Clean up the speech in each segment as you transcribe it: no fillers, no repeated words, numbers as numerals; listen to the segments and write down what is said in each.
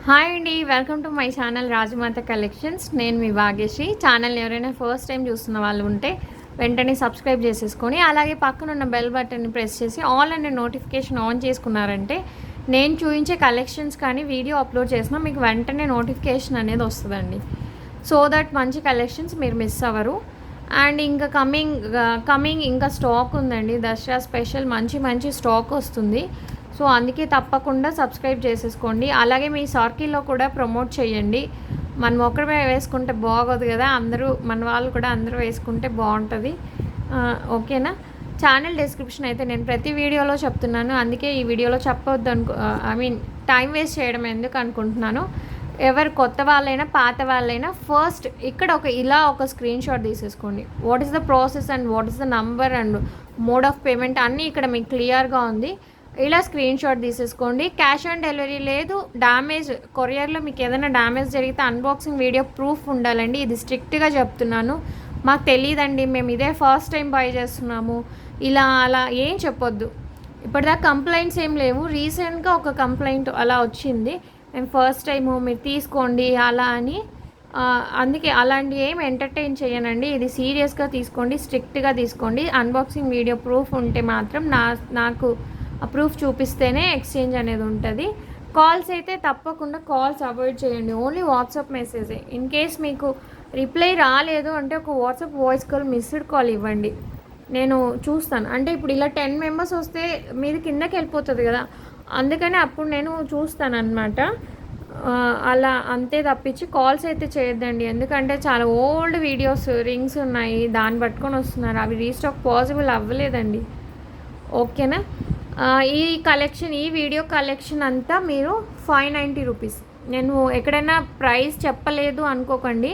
Hi అండి, welcome to my channel Rajamata collections. నేను మీ భాగ్యశ్రీ. ఛానల్ని ఎవరైనా ఫస్ట్ టైం చూస్తున్న వాళ్ళు ఉంటే వెంటనే సబ్స్క్రైబ్ చేసేసుకొని అలాగే పక్కన ఉన్న బెల్ బటన్ని ప్రెస్ చేసి ఆల్ అనే నోటిఫికేషన్ ఆన్ చేసుకున్నారంటే నేను చూపించే కలెక్షన్స్ కానీ వీడియో అప్లోడ్ చేసినా మీకు వెంటనే నోటిఫికేషన్ అనేది వస్తుందండి. సో దట్ మంచి కలెక్షన్స్ మీరు మిస్ అవ్వరు. అండ్ ఇంకా కమింగ్ ఇంకా స్టాక్ ఉందండి. దసరా స్పెషల్ మంచి స్టాక్ వస్తుంది. సో అందుకే తప్పకుండా సబ్స్క్రైబ్ చేసేసుకోండి. అలాగే మీ సర్కిల్లో కూడా ప్రమోట్ చేయండి. మనం ఒక్కడే వేసుకుంటే బాగోదు కదా, అందరూ మన వాళ్ళు కూడా అందరూ వేసుకుంటే బాగుంటుంది. ఓకేనా? ఛానల్ డిస్క్రిప్షన్ అయితే నేను ప్రతి వీడియోలో చెప్తున్నాను, అందుకే ఈ వీడియోలో చెప్పొద్దు టైం వేస్ట్ చేయడం ఎందుకు అనుకుంటున్నాను. ఎవరు కొత్త వాళ్ళైనా పాత వాళ్ళైనా ఫస్ట్ ఇక్కడ ఒక స్క్రీన్ షాట్ తీసేసుకోండి. What is the process and what is the number and mode of payment అన్నీ ఇక్కడ మీకు క్లియర్గా ఉంది. ఇలా స్క్రీన్ షాట్ తీసేసుకోండి. క్యాష్ ఆన్ డెలివరీ లేదు. డ్యామేజ్ కొరియర్లో మీకు ఏదైనా డ్యామేజ్ జరిగితే అన్బాక్సింగ్ వీడియో ప్రూఫ్ ఉండాలండి. ఇది స్ట్రిక్ట్గా చెప్తున్నాను. మాకు తెలియదండి, మేము ఇదే ఫస్ట్ టైం బై చేస్తున్నాము ఇలా అలా ఏం చెప్పొద్దు. ఇప్పటిదాకా కంప్లైంట్స్ ఏం లేవు. రీసెంట్గా ఒక కంప్లైంట్ అలా వచ్చింది, మేము ఫస్ట్ టైము మీరు తీసుకోండి అలా అని. అందుకే అలాంటి ఏం ఎంటర్టైన్ చేయనండి. ఇది సీరియస్గా తీసుకోండి, స్ట్రిక్ట్గా తీసుకోండి. అన్బాక్సింగ్ వీడియో ప్రూఫ్ ఉంటే మాత్రం నాకు ఆ ప్రూఫ్ చూపిస్తేనే ఎక్స్చేంజ్ అనేది ఉంటుంది. కాల్స్ అయితే తప్పకుండా కాల్స్ అవాయిడ్ చేయండి. ఓన్లీ వాట్సాప్ మెసేజే. ఇన్ కేస్ మీకు రిప్లై రాలేదు అంటే ఒక WhatsApp voice call, missed call ఇవ్వండి, నేను చూస్తాను. అంటే ఇప్పుడు ఇలా 10 మెంబర్స్ వస్తే మీది కిందకి వెళ్ళిపోతుంది కదా, అందుకని అప్పుడు నేను చూస్తాను అనమాట. అలా అంతే తప్పించి కాల్స్ అయితే చేయొద్దండి. ఎందుకంటే చాలా ఓల్డ్ వీడియోస్ రింగ్స్ ఉన్నాయి, దాన్ని పట్టుకొని వస్తున్నారు. అవి రీస్టాక్ పాసిబుల్ అవ్వలేదండి. ఓకేనా? ఈ వీడియో కలెక్షన్ అంతా మీరు 590 రూపీస్. నేను ఎక్కడైనా ప్రైస్ చెప్పలేదు అనుకోకండి.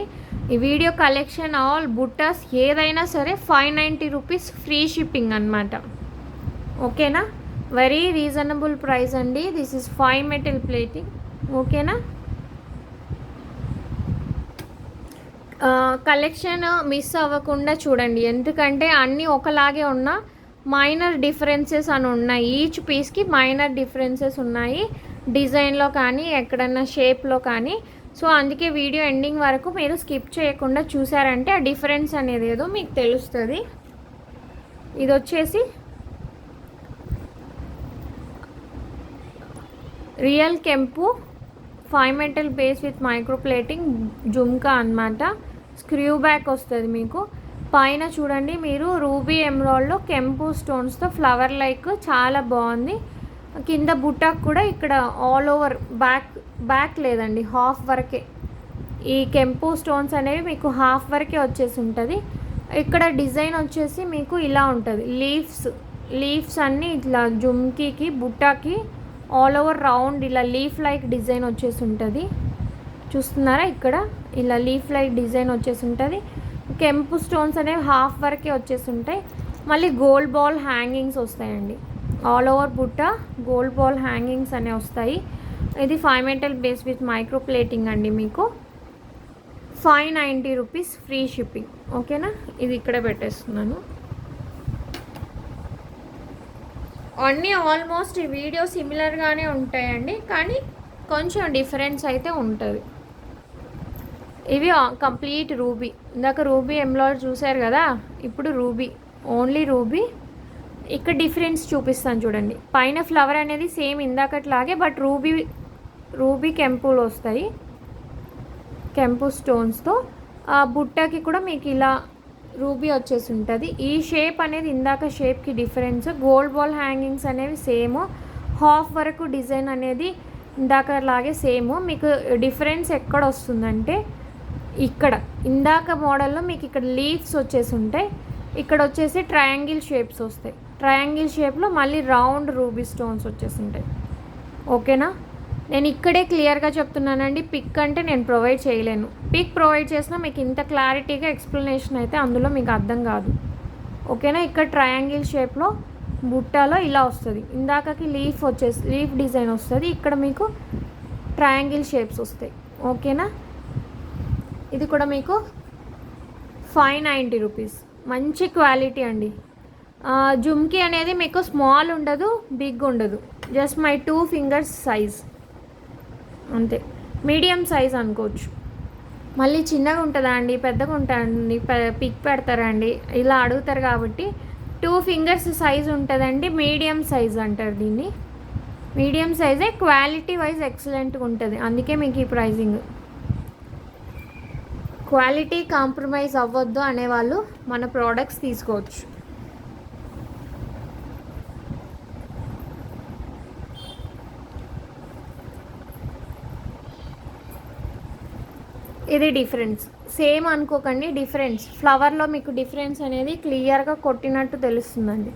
ఈ వీడియో కలెక్షన్ ఆల్ బుట్టాస్ ఏదైనా సరే 590 రూపీస్ ఫ్రీ షిప్పింగ్ అనమాట. ఓకేనా? వెరీ రీజనబుల్ ప్రైస్ అండి. This is 5 metal plating. ఓకేనా? కలెక్షన్ మిస్ అవ్వకుండా చూడండి, ఎందుకంటే అన్నీ ఒకలాగే ఉన్నా మైనర్ డిఫరెన్సెస్ అని ఉన్నాయి. ఈచ్ పీస్కి మైనర్ డిఫరెన్సెస్ ఉన్నాయి, డిజైన్లో కానీ ఎక్కడన్నా షేప్లో కానీ. సో అందుకే వీడియో ఎండింగ్ వరకు మీరు స్కిప్ చేయకుండా చూసారంటే ఆ డిఫరెన్స్ అనేది ఏదో మీకు తెలుస్తుంది. ఇది వచ్చేసి రియల్ కెంపు 5 metal base with micro plating jhumka అనమాట. స్క్రూ బ్యాక్ వస్తుంది మీకు. పైన చూడండి మీరు రూబీ ఎమరాల్డ్లో కెంపు స్టోన్స్తో ఫ్లవర్ లైక్ చాలా బాగుంది. కింద బుట్టాకు కూడా ఇక్కడ ఆల్ ఓవర్ బ్యాక్ లేదండి, హాఫ్ వరకే. ఈ కెంపు స్టోన్స్ అనేవి మీకు హాఫ్ వరకే వచ్చేసి ఉంటుంది. ఇక్కడ డిజైన్ వచ్చేసి మీకు ఇలా ఉంటుంది. లీవ్స్ అన్నీ ఇట్లా జుమ్కీకి బుట్టాకి ఆల్ ఓవర్ రౌండ్ ఇలా లీఫ్ లైక్ డిజైన్ వచ్చేసి ఉంటుంది. చూస్తున్నారా? ఇక్కడ ఇలా లీఫ్ లైక్ డిజైన్ వచ్చేసి ఉంటుంది. కెంపు స్టోన్స్ అనేవి హాఫ్ వరకే వచ్చేసి ఉంటాయి. మళ్ళీ గోల్డ్ బాల్ హ్యాంగింగ్స్ వస్తాయండి. ఆల్ ఓవర్ బుట్ట గోల్డ్ బాల్ హ్యాంగింగ్స్ అనేవి వస్తాయి. ఇది 5 metal base with micro plating అండి. మీకు 590 రూపీస్ ఫ్రీ షిప్పింగ్. ఓకేనా? ఇది ఇక్కడే పెట్టేస్తున్నాను. అన్నీ ఆల్మోస్ట్ ఈ వీడియో సిమిలర్గానే ఉంటాయండి, కానీ కొంచెం డిఫరెన్స్ అయితే ఉంటుంది. ఇవి కంప్లీట్ రూబీ. ఇందాక రూబీ ఎమరాల్డ్ చూసారు కదా, ఇప్పుడు ఓన్లీ రూబీ. ఇక్కడ డిఫరెన్స్ చూపిస్తాను చూడండి. పైన ఫ్లవర్ అనేది సేమ్ ఇందాకట్లాగే, బట్ రూబీ కెంపులు వస్తాయి, కెంపు స్టోన్స్తో. ఆ బుట్టకి కూడా మీకు ఇలా రూబీ వచ్చేసి ఉంటుంది. ఈ షేప్ అనేది ఇందాక షేప్కి డిఫరెన్స్. గోల్డ్ బాల్ హ్యాంగింగ్స్ అనేవి సేమ్, హాఫ్ వరకు డిజైన్ అనేది ఇందాకలాగే సేమ్. మీకు డిఫరెన్స్ ఎక్కడ వస్తుందంటే ఇక్కడ ఇందాక మోడల్లో మీకు ఇక్కడ లీవ్స్ వచ్చేసి ఉంటాయి, ఇక్కడ వచ్చేసి ట్రయాంగిల్ షేప్స్ వస్తాయి. ట్రయాంగిల్ షేప్లో మళ్ళీ రౌండ్ రూబీ స్టోన్స్ వచ్చేసి ఉంటాయి. ఓకేనా? నేను ఇక్కడే క్లియర్గా చెప్తున్నానండి. పిక్ అంటే నేను ప్రొవైడ్ చేయలేను. పిక్ ప్రొవైడ్ చేసినా మీకు ఇంత క్లారిటీగా ఎక్స్ప్లెనేషన్ అయితే అందులో మీకు అర్థం కాదు. ఓకేనా? ఇక్కడ ట్రయాంగిల్ షేప్లో బుట్టాలో ఇలా వస్తుంది. ఇందాకకి లీఫ్ డిజైన్ వస్తుంది, ఇక్కడ మీకు ట్రయాంగిల్ షేప్స్ వస్తాయి. ఓకేనా? ఇది కూడా మీకు 590 రూపీస్. మంచి క్వాలిటీ అండి. జుమ్కీ అనేది మీకు స్మాల్ ఉండదు, బిగ్ ఉండదు, జస్ట్ మై 2 ఫింగర్స్ సైజ్ అంతే. మీడియం సైజ్ అనుకోవచ్చు. మళ్ళీ చిన్నగా ఉంటుందా అండి, పెద్దగా ఉంటుందండి, పిక్ పెడతారా అండి, ఇలా అడుగుతారు కాబట్టి 2 ఫింగర్స్ సైజ్ ఉంటుందండి. మీడియం సైజ్ అంటారు దీన్ని. మీడియం సైజే, క్వాలిటీ వైజ్ ఎక్సలెంట్గా ఉంటుంది, అందుకే మీకు ఈ ప్రైజింగ్. క్వాలిటీ కాంప్రమైజ్ అవ్వద్దు అనేవాళ్ళు మన ప్రోడక్ట్స్ తీసుకోవచ్చు. ఇది డిఫరెన్స్, సేమ్ అనుకోకండి, డిఫరెన్స్. ఫ్లవర్లో మీకు డిఫరెన్స్ అనేది క్లియర్గా కొట్టినట్టు తెలుస్తుందండి.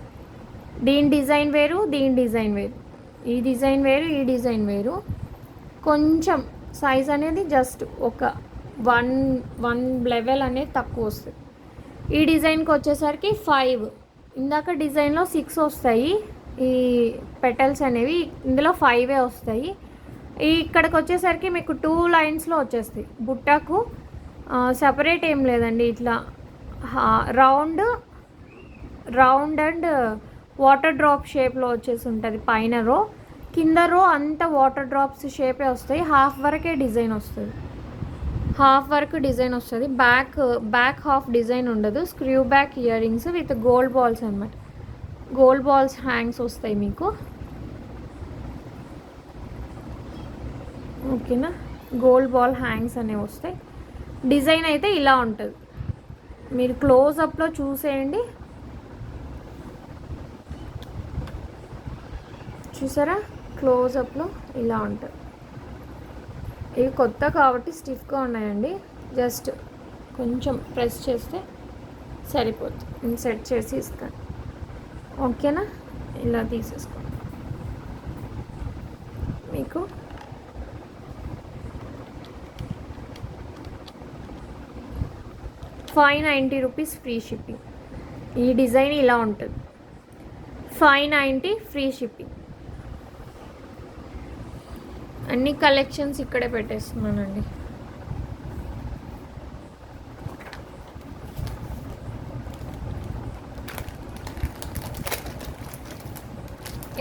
దీని డిజైన్ వేరు, దీని డిజైన్ వేరు, ఈ డిజైన్ వేరు, ఈ డిజైన్ వేరు. కొంచెం సైజ్ అనేది జస్ట్ ఒక వన్ లెవెల్ అనేది తక్కువ వస్తుంది. ఈ డిజైన్కి వచ్చేసరికి 5, ఇందాక డిజైన్లో 6 వస్తాయి ఈ పెటల్స్ అనేవి, ఇందులో 5 వస్తాయి. ఇక్కడికి వచ్చేసరికి మీకు 2 లైన్స్లో వచ్చేస్తాయి. బుట్టకు సపరేట్ ఏం లేదండి, ఇట్లా రౌండ్ అండ్ వాటర్ డ్రాప్ షేప్లో వచ్చేసి ఉంటుంది పైన రో, కింద రో అంతా వాటర్ డ్రాప్స్ షేపే వస్తాయి. హాఫ్ వరకే డిజైన్ వస్తుంది, హాఫ్ వరకు డిజైన్ వస్తుంది. బ్యాక్ హాఫ్ డిజైన్ ఉండదు. Screw back ear rings with gold balls అనమాట. గోల్డ్ బాల్స్ హ్యాంగ్స్ వస్తాయి మీకు, ఓకేనా. గోల్డ్ బాల్ హ్యాంగ్స్ అనేవి వస్తాయి. డిజైన్ అయితే ఇలా ఉంటుంది, మీరు క్లోజప్లో చూసేయండి. చూసారా, క్లోజప్లో ఇలా ఉంటుంది. ఇవి కొత్త కాబట్టి స్టిఫ్గా ఉన్నాయండి, జస్ట్ కొంచెం ప్రెస్ చేస్తే సరిపోతుంది. నేను సెట్ చేసి ఇస్తాను, ఓకేనా. ఇలా తీసేసుకోండి. మీకు ₹590 ఫ్రీ షిప్పింగ్. ఈ డిజైన్ ఇలా ఉంటుంది, 590 ఫ్రీ షిప్పింగ్. అన్ని కలెక్షన్స్ ఇక్కడే పెట్టేస్తున్నానండి.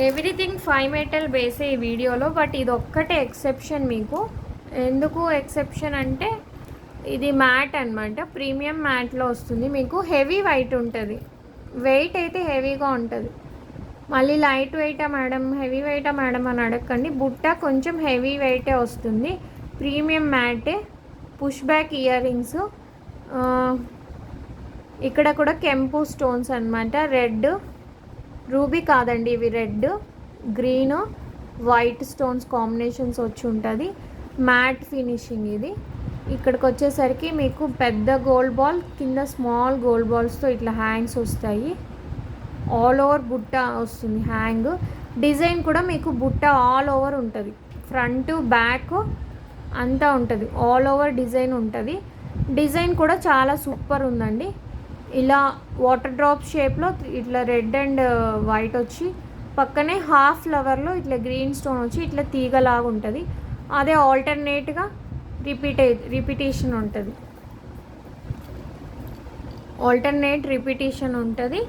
ఎవ్రీథింగ్ 5 మెటల్ బేసే ఈ వీడియోలో, బట్ ఇది ఒక్కటే ఎక్సెప్షన్ మీకు. ఎందుకు ఎక్సెప్షన్ అంటే ఇది మ్యాట్ అనమాట, ప్రీమియం మ్యాట్లో వస్తుంది మీకు. హెవీ వెయిట్ ఉంటుంది, వెయిట్ అయితే హెవీగా ఉంటుంది. మళ్ళీ లైట్ వెయిటా మేడం, హెవీ వెయిటా మేడం అని అడగండి. బుట్ట కొంచెం హెవీ వెయిటే వస్తుంది, ప్రీమియం మ్యాటే. పుష్ బ్యాక్ ఇయర్ రింగ్స్, ఇక్కడ కూడా కెంపు స్టోన్స్ అనమాట. రెడ్ రూబీ కాదండి, ఇవి red, green, white stones combinations వచ్చి ఉంటుంది. మ్యాట్ ఫినిషింగ్ ఇది. ఇక్కడికి వచ్చేసరికి మీకు పెద్ద గోల్డ్ బాల్, కింద స్మాల్ గోల్డ్ బాల్స్తో ఇట్లా హ్యాంగ్స్ వస్తాయి. ఆల్ ఓవర్ బుట్ట వస్తుంది హ్యాంగ్. డిజైన్ కూడా మీకు బుట్ట ఆల్ ఓవర్ ఉంటుంది, ఫ్రంట్ బ్యాక్ అంతా ఉంటుంది, ఆల్ ఓవర్ డిజైన్ ఉంటుంది. డిజైన్ కూడా చాలా సూపర్ ఉందండి. ఇలా వాటర్ డ్రాప్ షేప్లో ఇట్లా రెడ్ అండ్ వైట్ వచ్చి, పక్కనే హాఫ్ ఫ్లవర్లో ఇట్లా గ్రీన్ స్టోన్ వచ్చి ఇట్లా తీగలాగా ఉంటుంది. అదే ఆల్టర్నేట్గా రిపిటేషన్ ఉంటుంది, ఆల్టర్నేట్ రిపిటేషన్ ఉంటుంది.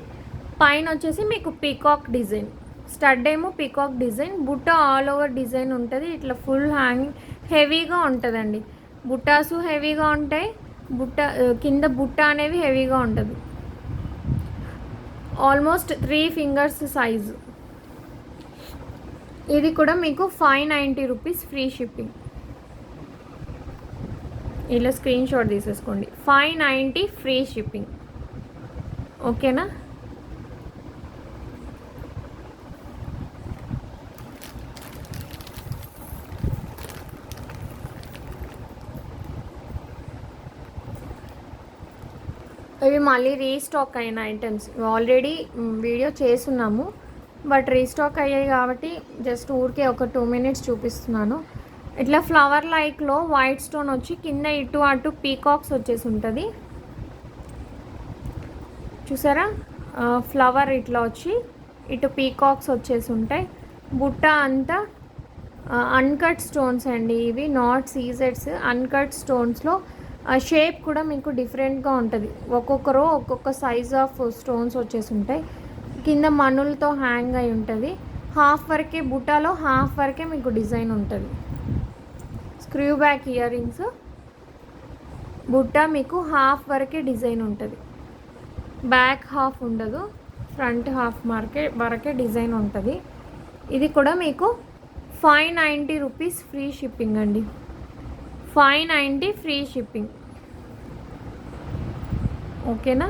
పైన వచ్చేసి మీకు పీకాక్ డిజైన్, స్టడ్ ఏమో పీకాక్ డిజైన్, బుట్ట ఆల్ ఓవర్ డిజైన్ ఉంటుంది. ఇట్లా ఫుల్ హ్యాంగింగ్ హెవీగా ఉంటుందండి. బుట్టాసు హెవీగా ఉంటాయి, కింద బుట్ట అనేవి హెవీగా ఉంటుంది. Almost 3 fingers size. ఇది కూడా మీకు ₹590 ఫ్రీ షిప్పింగ్. ఇలా స్క్రీన్ షాట్ తీసేసుకోండి, 590 ఫ్రీ షిప్పింగ్, ఓకేనా. ఇవి మళ్ళీ రీస్టాక్ అయిన ఐటమ్స్, ఆల్రెడీ వీడియో చేస్తున్నాము, బట్ రీస్టాక్ అయ్యాయి కాబట్టి జస్ట్ ఊరికే ఒక 2 మినిట్స్ చూపిస్తున్నాను. ఇట్లా ఫ్లవర్ లైక్లో వైట్ స్టోన్ వచ్చి కింద ఇటు అటు పీకాక్స్ వచ్చేసి ఉంటుంది, చూసారా. ఫ్లవర్ ఇట్లా వచ్చి ఇటు పీకాక్స్ వచ్చేసి ఉంటాయి. బుట్ట అంతా అన్కట్ స్టోన్స్ అండి, ఇవి నాట్ సీజెడ్స్, అన్కట్ స్టోన్స్లో. షేప్ కూడా మీకు డిఫరెంట్గా ఉంటుంది, ఒక్కొక్కరు ఒక్కొక్క సైజ్ ఆఫ్ స్టోన్స్ వచ్చేసి ఉంటాయి. కింద మనులతో హ్యాంగ్ అయి ఉంటుంది. హాఫ్ వరకే బుట్టాలో హాఫ్ వరకే మీకు డిజైన్ ఉంటుంది. Screw back ear rings. బుట్ట మీకు హాఫ్ వరకే డిజైన్ ఉంటుంది, బ్యాక్ హాఫ్ ఉండదు, ఫ్రంట్ హాఫ్ వరకే డిజైన్ ఉంటుంది. ఇది కూడా మీకు 590 రూపీస్ ఫ్రీ షిప్పింగ్ అండి. 590 ఫ్రీ షిప్పింగ్. ఓకేనా?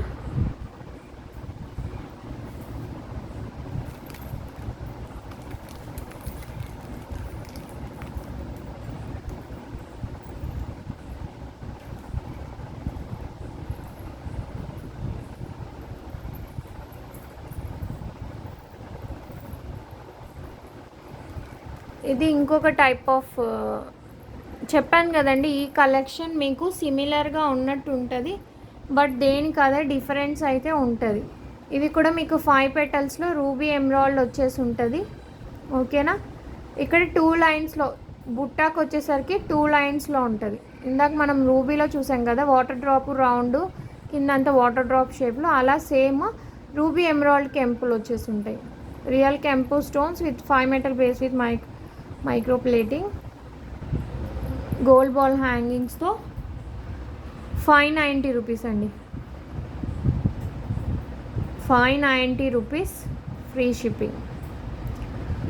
ఇది ఇంకొక టైప్ ఆఫ్, చెప్పాను కదండి, ఈ కలెక్షన్ మీకు సిమిలర్గా ఉన్నట్టు ఉంటుంది, బట్ దేనికి అదే డిఫరెన్స్ అయితే ఉంటుంది. ఇవి కూడా మీకు 5 పెటల్స్లో రూబీ ఎమరాల్డ్ వచ్చేసి ఉంటుంది. ఓకేనా? ఇక్కడ 2 లైన్స్లో, బుట్టాకు వచ్చేసరికి 2 లైన్స్లో ఉంటుంది. ఇందాక మనం రూబీలో చూసాం కదా, వాటర్ డ్రాప్ రౌండ్ కిందంతా వాటర్ డ్రాప్ షేప్లో, అలా సేమ్ రూబీ ఎమరాల్డ్ కెంపులు వచ్చేసి ఉంటాయి. రియల్ కెంపు stones with 5 metal base with micro plating, gold ball హ్యాంగింగ్స్తో 590 రూపీస్ అండి. 590 రూపీస్ ఫ్రీ షిప్పింగ్.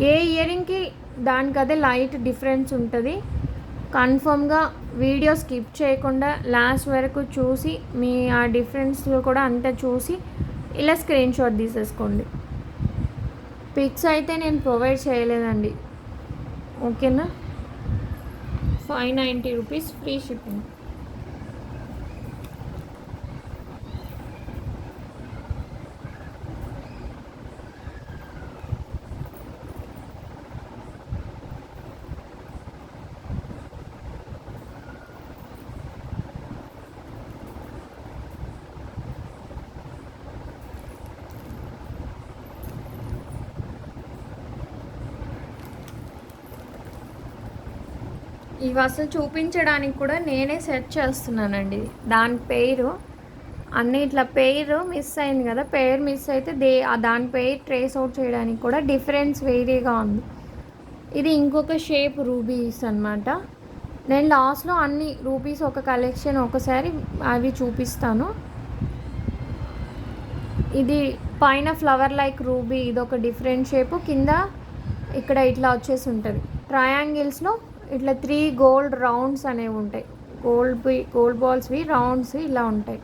ఏ ఇయరింగ్కి దానికి అదే లైట్ డిఫరెన్స్ ఉంటుంది. కన్ఫర్మ్గా వీడియో స్కిప్ చేయకుండా లాస్ట్ వరకు చూసి మీ ఆ డిఫరెన్స్ కూడా అంతా చూసి ఇలా స్క్రీన్ షాట్ తీసేసుకోండి. పిక్స్ అయితే నేను ప్రొవైడ్ చేయలేదండి. ఓకేనా? 590 రూపీస్ ఫ్రీ షిప్పింగ్. ఇవి అసలు చూపించడానికి కూడా నేనే సెర్చ్ చేస్తున్నానండి. దాని పేరు అన్నీ ఇట్లా పేరు మిస్ అయింది కదా, పేరు మిస్ అయితే దాని పేరు ట్రేస్ అవుట్ చేయడానికి కూడా డిఫరెన్స్ వేరేగా ఉంది. ఇది ఇంకొక షేప్ రూబీస్ అనమాట. నేను లాస్ట్లో అన్ని రూబీస్ ఒక కలెక్షన్ ఒకసారి అవి చూపిస్తాను. ఇది పైన ఫ్లవర్ లైక్ రూబీ, ఇది ఒక డిఫరెంట్ షేపు. కింద ఇక్కడ ఇట్లా వచ్చేసి ఉంటుంది. ట్రయాంగిల్స్లో ఇట్లా 3 గోల్డ్ రౌండ్స్ అనేవి ఉంటాయి. గోల్డ్ బాల్స్వి రౌండ్స్ ఇలా ఉంటాయి.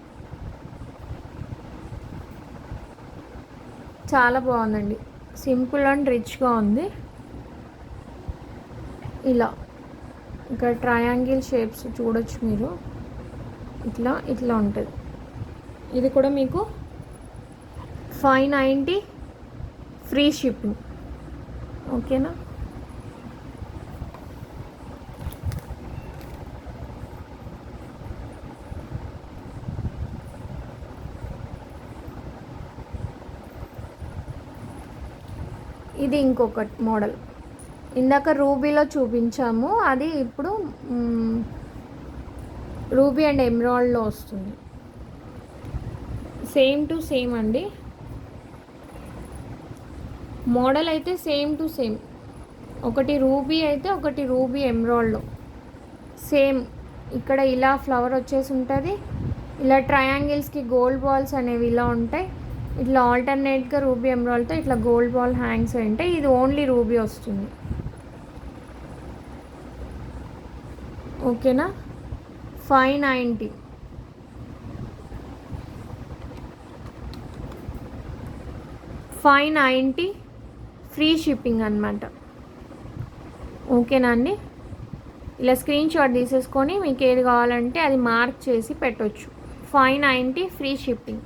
చాలా బాగుందండి, సింపుల్ అండ్ రిచ్గా ఉంది. ఇలా ఇక్కడ ట్రయాంగిల్ షేప్స్ చూడొచ్చు మీరు, ఇట్లా ఉంటుంది. ఇది కూడా మీకు 590 ఫ్రీ షిప్పింగ్. ఓకేనా? ఇది ఇంకొక మోడల్. ఇందాక రూబీలో చూపించాము, అది ఇప్పుడు రూబీ అండ్ ఎమరాల్డ్లో వస్తుంది. సేమ్ టు సేమ్ అండి, మోడల్ అయితే సేమ్ టు సేమ్. ఒకటి రూబీ అయితే ఒకటి రూబీ ఎమరాల్డ్లో సేమ్. ఇక్కడ ఇలా ఫ్లవర్ వచ్చేసి ఉంటుంది, ఇలా ట్రయాంగిల్స్కి గోల్డ్ బాల్స్ అనేవి ఇలా ఉంటాయి. ఇట్లా ఆల్టర్నేట్గా రూబీ ఎమరాల్డ్తో ఇట్లా గోల్డ్ బాల్ హ్యాంగ్స్ ఉంటాయి. ఇది ఓన్లీ రూబీ వస్తుంది. ఓకేనా? 590. $590 ఫ్రీ షిప్పింగ్ అనమాట. ఓకేనా అండి? ఇలా స్క్రీన్ షాట్ తీసేసుకొని మీకు ఏది కావాలంటే అది మార్క్ చేసి పెట్టవచ్చు. 590 ఫ్రీ షిప్పింగ్.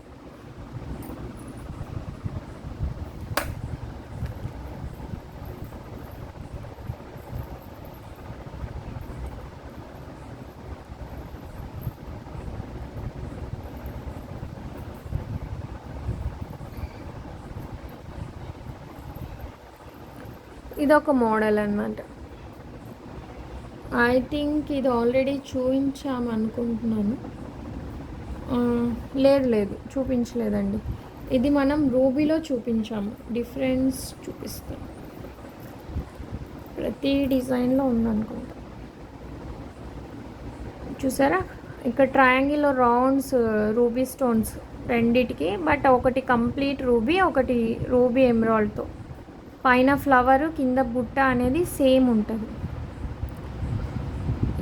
ఇదొక మోడల్ అనమాట. ఐ థింక్ ఇది ఆల్రెడీ చూపించామనుకుంటున్నాను. లేదు చూపించలేదండి. ఇది మనం రూబీలో చూపించాము. డిఫరెన్స్ చూపిస్తాం, ప్రతి డిజైన్లో ఉందనుకుంటా. చూసారా ఇక్కడ ట్రయాంగిల్లో రౌండ్స్ రూబీ స్టోన్స్ రెండిటికి, బట్ ఒకటి కంప్లీట్ రూబీ, ఒకటి రూబీ ఎమరాల్డ్తో. పైన ఫ్లవర్ కింద బుట్ట అనేది సేమ్ ఉంటుంది.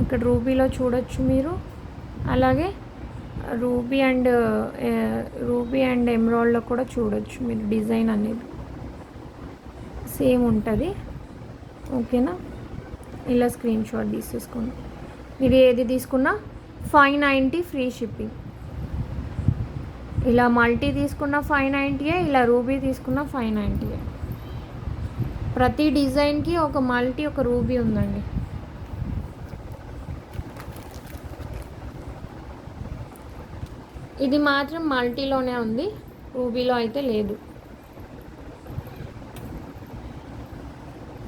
ఇక్కడ రూబీలో చూడొచ్చు మీరు, అలాగే రూబీ అండ్ ఎమరాల్డ్లో కూడా చూడొచ్చు మీరు. డిజైన్ అనేది సేమ్ ఉంటుంది. ఓకేనా, ఇలా స్క్రీన్ షాట్ తీసేసుకోండి. మీరు ఏది తీసుకున్నా 590 ఫ్రీ షిప్పింగ్. ఇలా మల్టీ తీసుకున్న 590, ఇలా రూబీ తీసుకున్న 590. ప్రతి డిజైన్కి ఒక మల్టీ ఒక రూబీ ఉందండి. ఇది మాత్రం మల్టీలోనే ఉంది, రూబీలో అయితే లేదు.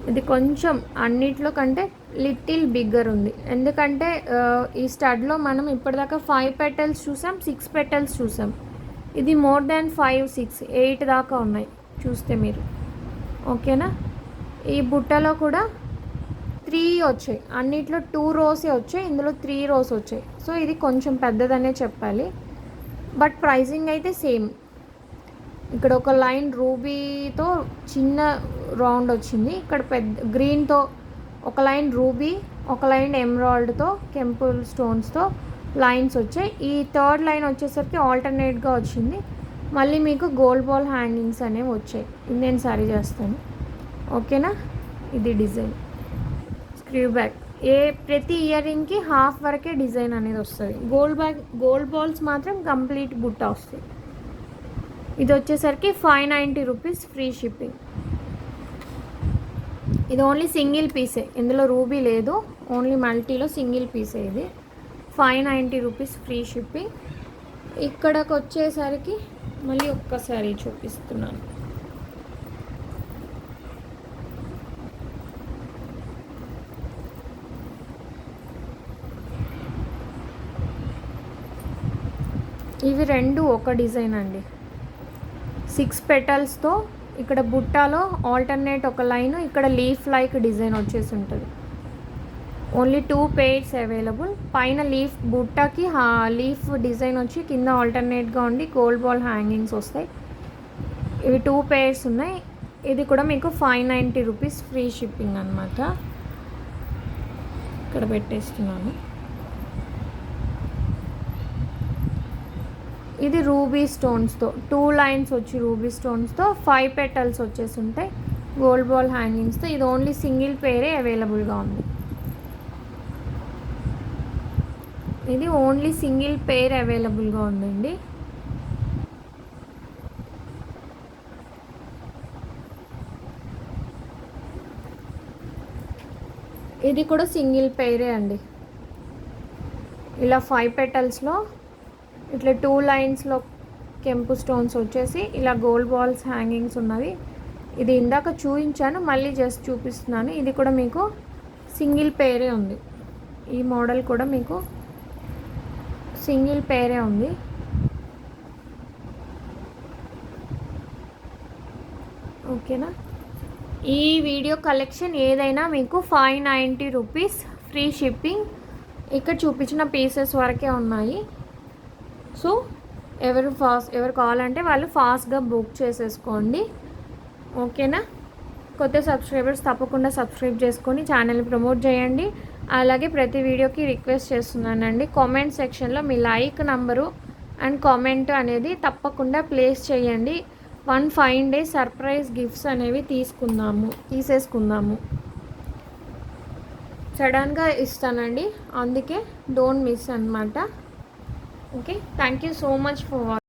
ఇది కొంచెం అన్నిట్లో కంటే లిటిల్ బిగ్గర్ ఉంది, ఎందుకంటే ఈ స్టడ్లో మనం ఇప్పటిదాకా 5 పెటల్స్ చూసాం, 6 పెటల్స్ చూసాం. ఇది మోర్ దాన్ 5, 6, 8 దాకా ఉన్నాయి చూస్తే మీరు. ఓకేనా, ఈ బుట్టలో కూడా 3 వచ్చాయి, అన్నిట్లో 2 రోసే వచ్చాయి, ఇందులో 3 రోస్ వచ్చాయి. సో ఇది కొంచెం పెద్దదనే చెప్పాలి, బట్ ప్రైజింగ్ అయితే సేమ్. ఇక్కడ ఒక లైన్ రూబీతో చిన్న రౌండ్ వచ్చింది, ఇక్కడ పెద్ద గ్రీన్తో ఒక లైన్ రూబీ, ఒక లైన్ ఎమరాల్డ్తో కెంపుల్ స్టోన్స్తో లైన్స్ వచ్చాయి. ఈ థర్డ్ లైన్ వచ్చేసరికి ఆల్టర్నేట్గా వచ్చింది. మళ్ళీ మీకు గోల్డ్ బాల్ హ్యాంగింగ్స్ అనేవి వచ్చాయి. ఇది నేను సరి చేస్తాను. ఓకేనా, ఇది డిజైన్ స్క్రూ బ్యాక్. ప్రతి ఇయర్ రింగ్కి హాఫ్ వరకే డిజైన్ అనేది వస్తుంది. గోల్డ్ బాల్స్ మాత్రం కంప్లీట్ బుట్ట వస్తాయి. ఇది వచ్చేసరికి 590 రూపీస్ ఫ్రీ షిప్పింగ్. ఇది ఓన్లీ సింగిల్ పీసే, ఇందులో రూబీ లేదు, ఓన్లీ మల్టీలో సింగిల్ పీసే. ఇది 590 రూపీస్ ఫ్రీ షిప్పింగ్. ఇక్కడికి వచ్చేసరికి మళ్ళీ ఒక్కసారి చూపిస్తున్నాను. ఇవి రెండు ఒక డిజైన్ అండి, 6 పెటల్స్తో. ఇక్కడ బుట్టాలో ఆల్టర్నేట్ ఒక లైన్, ఇక్కడ లీఫ్ లైక్ డిజైన్ వచ్చేసి ఉంటుంది. Only 2 pairs available. పైన లీఫ్ బుట్టకి లీఫ్ డిజైన్ వచ్చి కింద ఆల్టర్నేట్గా ఉండి గోల్డ్ బాల్ హ్యాంగింగ్స్ వస్తాయి. ఇవి 2 పెయిర్స్ ఉన్నాయి. ఇది కూడా మీకు 590 రూపీస్ ఫ్రీ షిప్పింగ్ అనమాట. ఇక్కడ పెట్టేస్తున్నాను. ఇది రూబీ స్టోన్స్తో 2 లైన్స్ వచ్చి రూబీ స్టోన్స్తో 5 పెటల్స్ వచ్చేసి ఉంటాయి గోల్డ్ బాల్ హ్యాంగింగ్స్తో. ఇది ఓన్లీ సింగిల్ పేరే అవైలబుల్గా ఉంది. ఇది ఓన్లీ సింగిల్ పేర్ అవైలబుల్గా ఉందండి. ఇది కూడా సింగిల్ పేరే అండి. ఇలా 5 పెటల్స్లో ఇట్లా 2 లైన్స్లో కెంపు స్టోన్స్ వచ్చేసి ఇలా గోల్డ్ బాల్స్ హ్యాంగింగ్స్ ఉన్నవి. ఇది ఇందాక చూపించాను, మళ్ళీ జస్ట్ చూపిస్తున్నాను. ఇది కూడా మీకు సింగిల్ పేరే ఉంది. ఈ మోడల్ కూడా మీకు సింగిల్ పేరే ఉంది. ఓకేనా, ఈ వీడియో కలెక్షన్ ఏదైనా మీకు 590 రూపీస్ ఫ్రీ షిప్పింగ్. ఇక్కడ చూపించిన పీసెస్ వరకే ఉన్నాయి. సో ఎవరు కావాలంటే వాళ్ళు ఫాస్ట్గా బుక్ చేసేసుకోండి. ఓకేనా, కొత్త సబ్స్క్రైబర్స్ తప్పకుండా సబ్స్క్రైబ్ చేసుకొని ఛానల్ని ప్రమోట్ చేయండి. అలాగే ప్రతి వీడియోకి రిక్వెస్ట్ చేస్తున్నానండి, కామెంట్ సెక్షన్లో మీ లైక్ నంబరు అండ్ కామెంట్ అనేది తప్పకుండా ప్లేస్ చేయండి. 1 డేస్ సర్ప్రైజ్ గిఫ్ట్స్ అనేవి తీసేసుకుందాము. సడన్గా ఇస్తానండి, అందుకే డోంట్ మిస్ అన్నమాట. Okay, thank you so much for watching.